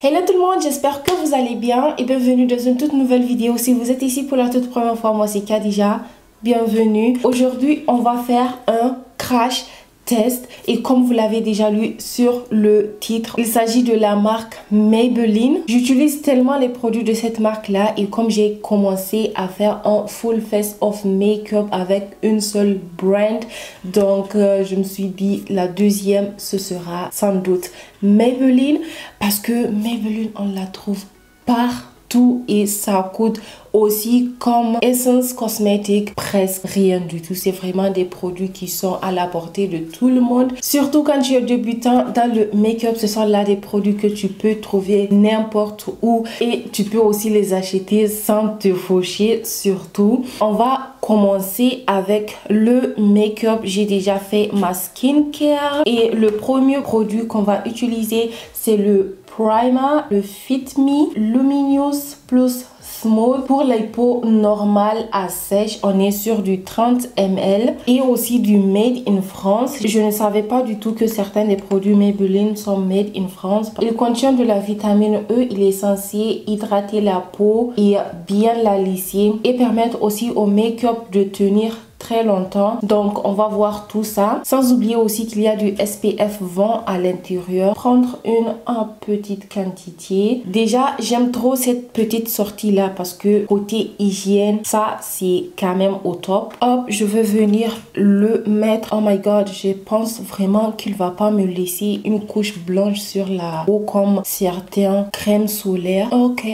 Hello tout le monde, j'espère que vous allez bien et bienvenue dans une toute nouvelle vidéo. Si vous êtes ici pour la toute première fois, moi c'est Khadija, bienvenue. Aujourd'hui, on va faire un crash test et comme vous l'avez déjà lu sur le titre, il s'agit de la marque Maybelline. J'utilise tellement les produits de cette marque là et comme j'ai commencé à faire un full face of make-up avec une seule brand, donc je me suis dit la deuxième ce sera sans doute Maybelline parce que Maybelline on la trouve partout et ça coûte aussi comme Essence Cosmetics presque rien du tout. C'est vraiment des produits qui sont à la portée de tout le monde, surtout quand tu es débutant dans le make-up. Ce sont là des produits que tu peux trouver n'importe où et tu peux aussi les acheter sans te faucher. Surtout, on va commencer avec le make-up. J'ai déjà fait ma skincare et le premier produit qu'on va utiliser c'est le primer, le Fit Me Luminous Plus Smooth pour les peaux normales à sèche. On est sur du 30 ml et aussi du Made in France. Je ne savais pas du tout que certains des produits Maybelline sont Made in France. Il contient de la vitamine E. Il est censé hydrater la peau et bien la lisser et permettre aussi au make-up de tenir très longtemps. Donc on va voir tout ça, sans oublier aussi qu'il y a du SPF 20 à l'intérieur. Prendre une en petite quantité. Déjà j'aime trop cette petite sortie là parce que côté hygiène ça c'est quand même au top. Hop, je vais venir le mettre. Oh my god, je pense vraiment qu'il va pas me laisser une couche blanche sur la peau comme certains crèmes solaires. Ok,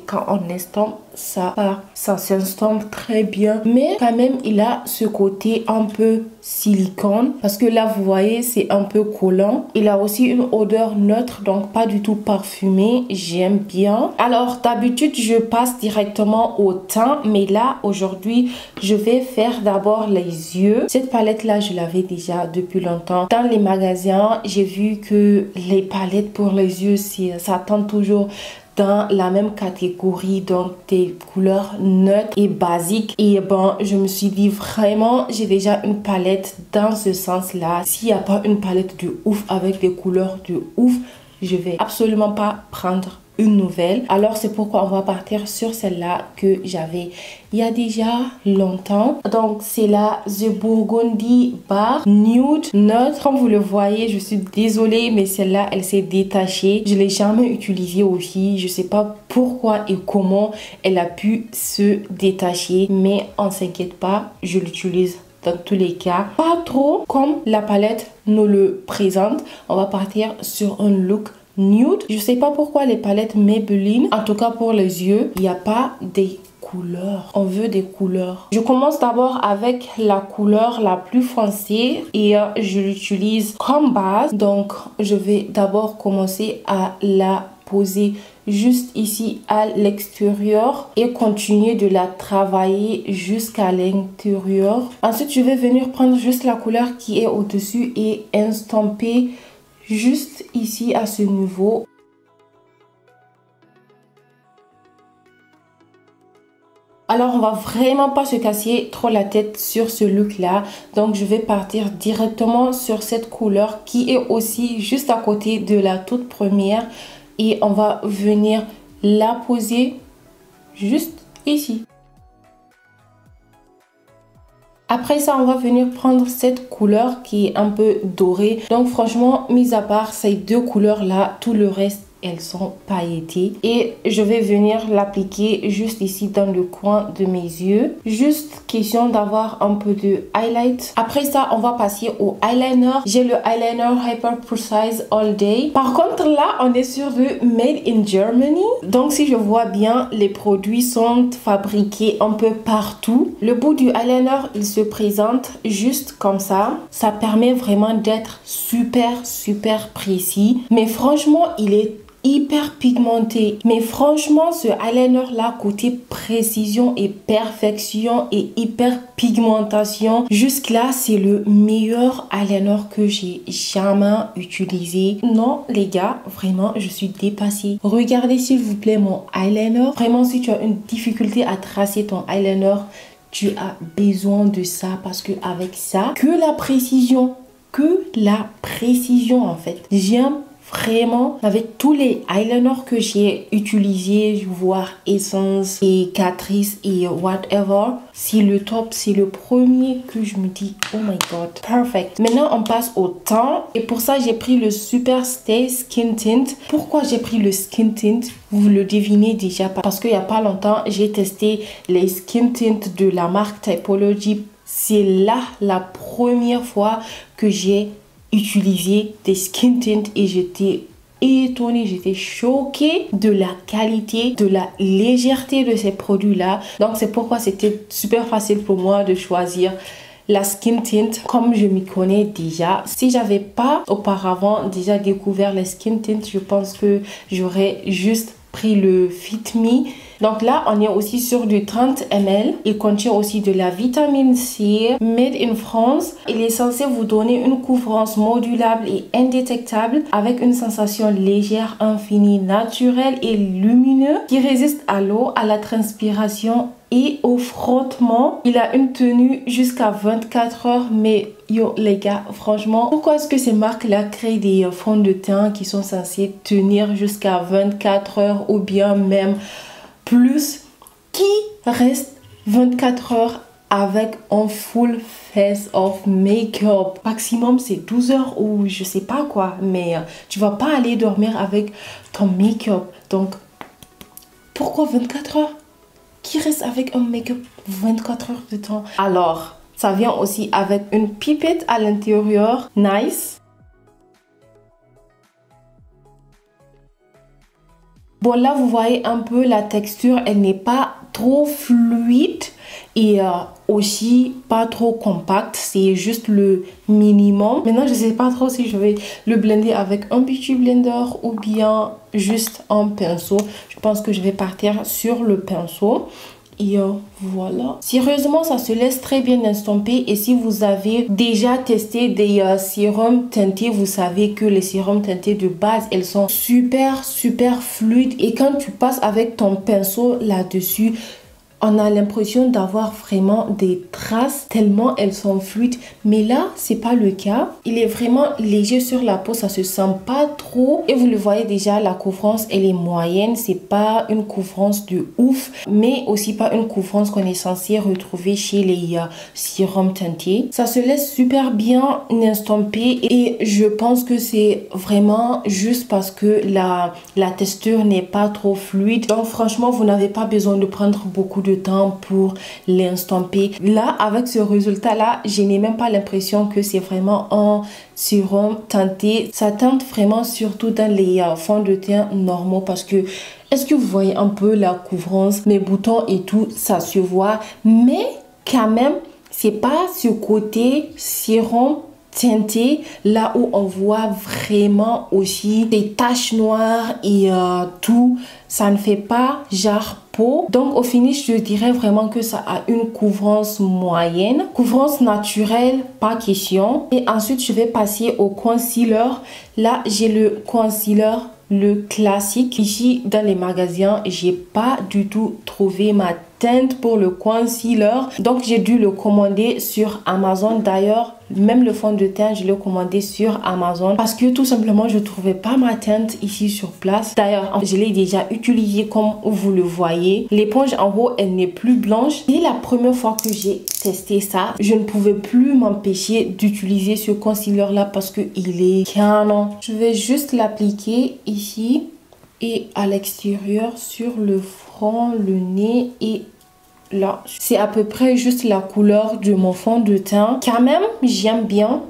quand on estompe ça s'estompe très bien, mais quand même il a ce côté un peu silicone parce que là vous voyez c'est un peu collant. Il a aussi une odeur neutre, donc pas du tout parfumé. J'aime bien. Alors d'habitude je passe directement au teint, mais là aujourd'hui je vais faire d'abord les yeux. Cette palette là je l'avais déjà depuis longtemps dans les magasins. J'ai vu que les palettes pour les yeux ça tend toujours dans la même catégorie, donc des couleurs neutres et basiques. Et bon, je me suis dit vraiment, j'ai déjà une palette dans ce sens là. S'il n'y a pas une palette de ouf avec des couleurs de ouf, je vais absolument pas prendre une nouvelle. Alors c'est pourquoi on va partir sur celle-là que j'avais il y a déjà longtemps. Donc c'est la The Burgundy Bar Nude Neutre. Comme vous le voyez, je suis désolée mais celle-là elle s'est détachée. Je l'ai jamais utilisée aussi. Je sais pas pourquoi et comment elle a pu se détacher, mais on s'inquiète pas, je l'utilise dans tous les cas. Pas trop comme la palette nous le présente. On va partir sur un look nude. Je sais pas pourquoi les palettes Maybelline, en tout cas pour les yeux, il n'y a pas des couleurs. On veut des couleurs. Je commence d'abord avec la couleur la plus foncée et je l'utilise comme base. Donc je vais d'abord commencer à la poser juste ici à l'extérieur et continuer de la travailler jusqu'à l'intérieur. Ensuite je vais venir prendre juste la couleur qui est au-dessus et estomper juste ici à ce niveau. Alors on va vraiment pas se casser trop la tête sur ce look là, donc je vais partir directement sur cette couleur qui est aussi juste à côté de la toute première et on va venir la poser juste ici. Après ça, on va venir prendre cette couleur qui est un peu dorée. Donc franchement, mis à part ces deux couleurs là, tout le reste elles sont pailletées et je vais venir l'appliquer juste ici dans le coin de mes yeux. Juste question d'avoir un peu de highlight. Après ça on va passer au eyeliner. J'ai le eyeliner Hyper Precise All Day. Par contre là on est sur le Made in Germany, donc si je vois bien les produits sont fabriqués un peu partout. Le bout du eyeliner il se présente juste comme ça. Ça permet vraiment d'être super précis, mais franchement il est hyper pigmenté. Mais franchement ce eyeliner là côté précision et perfection et hyper pigmentation, jusque là c'est le meilleur eyeliner que j'ai jamais utilisé. Non les gars, vraiment je suis dépassée. Regardez s'il vous plaît mon eyeliner. Vraiment si tu as une difficulté à tracer ton eyeliner, tu as besoin de ça parce que avec ça, que la précision en fait. J'aime vraiment avec tous les eyeliners que j'ai utilisés, voire Essence et Catrice et whatever, c'est le top, c'est le premier que je me dis oh my god, perfect. Maintenant on passe au teint et pour ça j'ai pris le Super Stay Skin Tint. Pourquoi j'ai pris le Skin Tint? Vous le devinez déjà parce qu'il n'y a pas longtemps j'ai testé les Skin Tint de la marque Typology. C'est là la première fois que j'ai utilisé des Skin Tint et j'étais étonnée, j'étais choquée de la qualité, de la légèreté de ces produits là. Donc c'est pourquoi c'était super facile pour moi de choisir la Skin Tint comme je m'y connais déjà. Si j'avais pas auparavant déjà découvert les Skin Tint, je pense que j'aurais juste pris le Fit Me. Donc là, on est aussi sur du 30 ml. Il contient aussi de la vitamine C, made in France. Il est censé vous donner une couvrance modulable et indétectable avec une sensation légère, infinie, naturelle et lumineuse qui résiste à l'eau, à la transpiration et au frottement. Il a une tenue jusqu'à 24 heures, mais yo les gars, franchement, pourquoi est-ce que ces marques-là créent des fonds de teint qui sont censés tenir jusqu'à 24 heures ou bien même plus? Qui reste 24 heures avec un full face of make-up? Maximum c'est 12 heures ou je sais pas quoi, mais tu vas pas aller dormir avec ton make-up. Donc pourquoi 24 heures? Qui reste avec un make-up 24 heures de temps? Alors ça vient aussi avec une pipette à l'intérieur, nice. Bon là vous voyez un peu la texture, elle n'est pas trop fluide et aussi pas trop compacte, c'est juste le minimum. Maintenant je sais pas trop si je vais le blender avec un beauty blender ou bien juste un pinceau. Je pense que je vais partir sur le pinceau. Et voilà. Sérieusement, ça se laisse très bien estomper. Et si vous avez déjà testé des sérums teintés, vous savez que les sérums teintés de base, elles sont super fluides. Et quand tu passes avec ton pinceau là-dessus, on a l'impression d'avoir vraiment des traces tellement elles sont fluides. Mais là, c'est pas le cas. Il est vraiment léger sur la peau, ça se sent pas trop. Et vous le voyez déjà, la couvrance, elle est moyenne. C'est pas une couvrance de ouf, mais aussi pas une couvrance qu'on est censé retrouver chez les sérums teintés. Ça se laisse super bien estomper et je pense que c'est vraiment juste parce que la texture n'est pas trop fluide. Donc franchement, vous n'avez pas besoin de prendre beaucoup de temps pour l'estomper. Là, avec ce résultat là, je n'ai même pas l'impression que c'est vraiment un sérum teinté. Ça teinte vraiment surtout dans les fonds de teint normaux parce que est-ce que vous voyez un peu la couvrance, mes boutons et tout, ça se voit, mais quand même c'est pas ce côté sérum teinté là où on voit vraiment aussi des taches noires et tout. Ça ne fait pas genre peau. Donc au finish, je dirais vraiment que ça a une couvrance moyenne. Couvrance naturelle, pas question. Et ensuite, je vais passer au concealer. Là, j'ai le concealer, le classique. Ici, dans les magasins, j'ai pas du tout trouvé ma teinte pour le concealer. Donc, j'ai dû le commander sur Amazon. D'ailleurs, même le fond de teint, je l'ai commandé sur Amazon parce que tout simplement, je trouvais pas ma teinte ici sur place. D'ailleurs, je l'ai déjà utilisé comme vous le voyez. L'éponge en haut, elle n'est plus blanche. Dès la première fois que j'ai testé ça, je ne pouvais plus m'empêcher d'utiliser ce concealer là parce que il est canon. Je vais juste l'appliquer ici et à l'extérieur sur le front, le nez et là. C'est à peu près juste la couleur de mon fond de teint. Quand même, j'aime bien.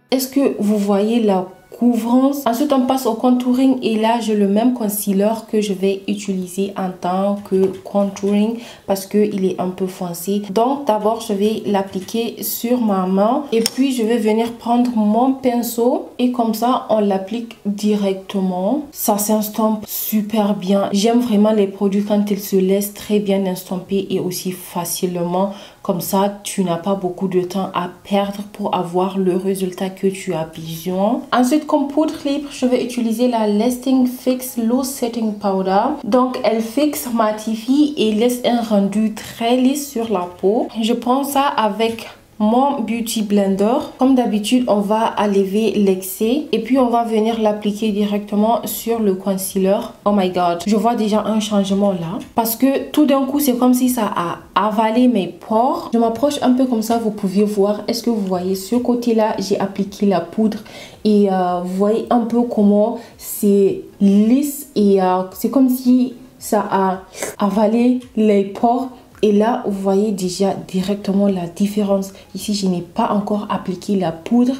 Est-ce que vous voyez la couvrance? Ensuite, on passe au contouring et là, j'ai le même concealer que je vais utiliser en tant que contouring parce qu'il est un peu foncé. Donc, d'abord, je vais l'appliquer sur ma main et puis je vais venir prendre mon pinceau et comme ça, on l'applique directement. Ça s'estompe super bien. J'aime vraiment les produits quand ils se laissent très bien estomper et aussi facilement. Comme ça, tu n'as pas beaucoup de temps à perdre pour avoir le résultat que tu as besoin. Ensuite, comme poudre libre, je vais utiliser la Lasting Fix Loose Setting Powder. Donc, elle fixe, matifie et laisse un rendu très lisse sur la peau. Je prends ça avec mon Beauty Blender. Comme d'habitude, on va enlever l'excès et puis on va venir l'appliquer directement sur le concealer. Oh my god, je vois déjà un changement là parce que tout d'un coup c'est comme si ça a avalé mes pores. Je m'approche un peu comme ça, vous pouvez voir. Est-ce que vous voyez ce côté là, j'ai appliqué la poudre et vous voyez un peu comment c'est lisse et c'est comme si ça a avalé les pores. Et là, vous voyez déjà directement la différence. Ici, je n'ai pas encore appliqué la poudre.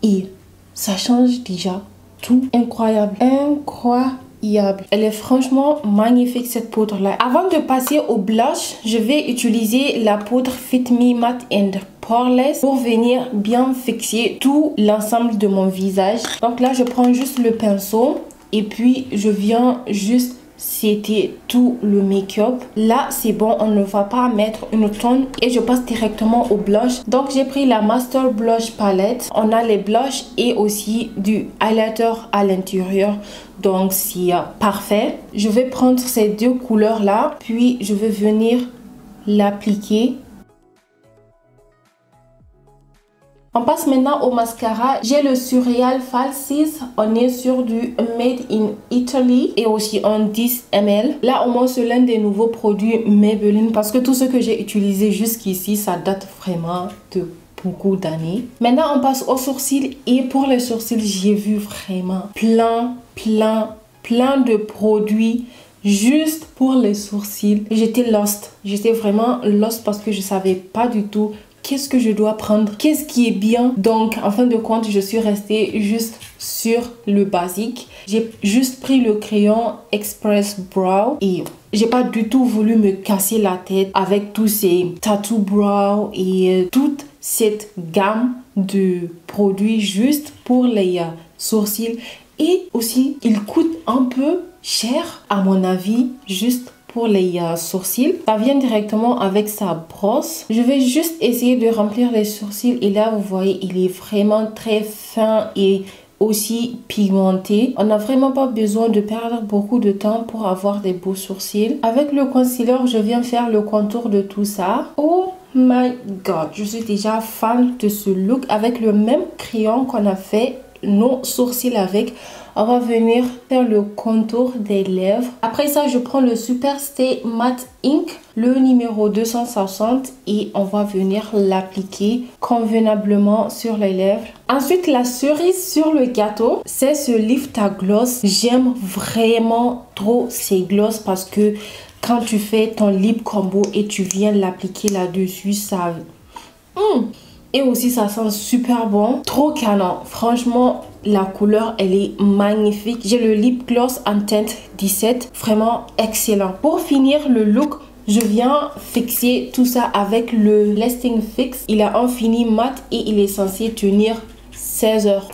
Et ça change déjà tout. Incroyable. Incroyable. Elle est franchement magnifique cette poudre-là. Avant de passer au blush, je vais utiliser la poudre Fit Me Matte and Poreless pour venir bien fixer tout l'ensemble de mon visage. Donc là, je prends juste le pinceau et puis je viens juste c'était tout le make-up. Là c'est bon, on ne va pas mettre une tonne et je passe directement au blush. Donc j'ai pris la Master Blush Palette. On a les blushs et aussi du highlighter à l'intérieur, donc c'est parfait. Je vais prendre ces deux couleurs là, puis je vais venir l'appliquer. On passe maintenant au mascara. J'ai le Surreal Falsies. On est sur du Made in Italy et aussi un 10 ml. Là au moins c'est l'un des nouveaux produits Maybelline parce que tout ce que j'ai utilisé jusqu'ici ça date vraiment de beaucoup d'années. Maintenant on passe aux sourcils et pour les sourcils j'ai vu vraiment plein de produits juste pour les sourcils. J'étais lost. J'étais vraiment lost parce que je savais pas du tout qu'est-ce que je dois prendre, qu'est-ce qui est bien. Donc en fin de compte je suis restée juste sur le basique. J'ai juste pris le crayon Express Brow et j'ai pas du tout voulu me casser la tête avec tous ces tattoo brow et toute cette gamme de produits juste pour les sourcils. Et aussi il coûte un peu cher à mon avis, juste pour les sourcils. Ça vient directement avec sa brosse. Je vais juste essayer de remplir les sourcils et là vous voyez il est vraiment très fin et aussi pigmenté. On n'a vraiment pas besoin de perdre beaucoup de temps pour avoir des beaux sourcils. Avec le concealer je viens faire le contour de tout ça. Oh my god, je suis déjà fan de ce look. Avec le même crayon qu'on a fait nos sourcils avec, on va venir faire le contour des lèvres. Après ça je prends le Super Stay Matte Ink, le numéro 260 et on va venir l'appliquer convenablement sur les lèvres. Ensuite la cerise sur le gâteau, c'est ce Lift a Gloss. J'aime vraiment trop ces gloss parce que quand tu fais ton lip combo et tu viens l'appliquer là-dessus, ça... Et aussi ça sent super bon, trop canon. Franchement la couleur elle est magnifique. J'ai le lip gloss en teinte 17, vraiment excellent. Pour finir le look, je viens fixer tout ça avec le Lasting Fix. Il a un fini mat et il est censé tenir 16 heures.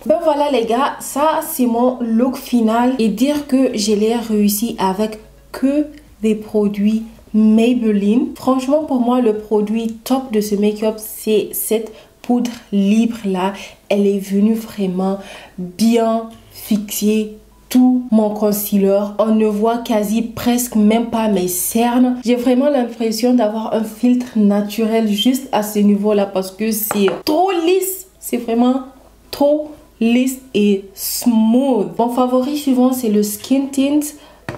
Ben voilà les gars, ça c'est mon look final. Et dire que je l'ai réussi avec que des produits Maybelline. Franchement pour moi le produit top de ce make-up c'est cette poudre libre là. Elle est venue vraiment bien fixer tout mon concealer. On ne voit quasi presque même pas mes cernes. J'ai vraiment l'impression d'avoir un filtre naturel juste à ce niveau là parce que c'est trop lisse. C'est vraiment trop lisse et smooth. Mon favori suivant c'est le Skin Tint.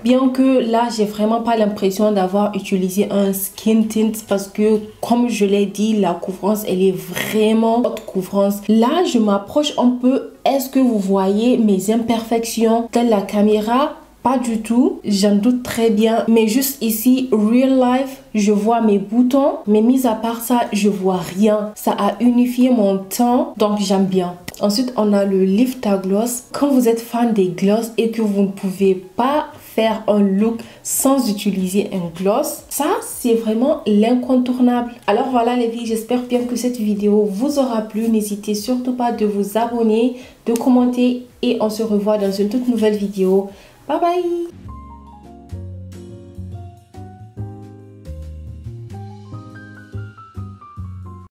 Bien que là, j'ai vraiment pas l'impression d'avoir utilisé un skin tint parce que, comme je l'ai dit, la couvrance, elle est vraiment haute couvrance. Là, je m'approche un peu. Est-ce que vous voyez mes imperfections dans la caméra? Pas du tout, j'en doute très bien. Mais juste ici, real life, je vois mes boutons. Mais mis à part ça, je vois rien. Ça a unifié mon teint, donc j'aime bien. Ensuite, on a le Lift a Gloss. Quand vous êtes fan des gloss et que vous ne pouvez pas faire un look sans utiliser un gloss, ça c'est vraiment l'incontournable. Alors voilà les filles, j'espère bien que cette vidéo vous aura plu. N'hésitez surtout pas de vous abonner, de commenter et on se revoit dans une toute nouvelle vidéo. Bye bye.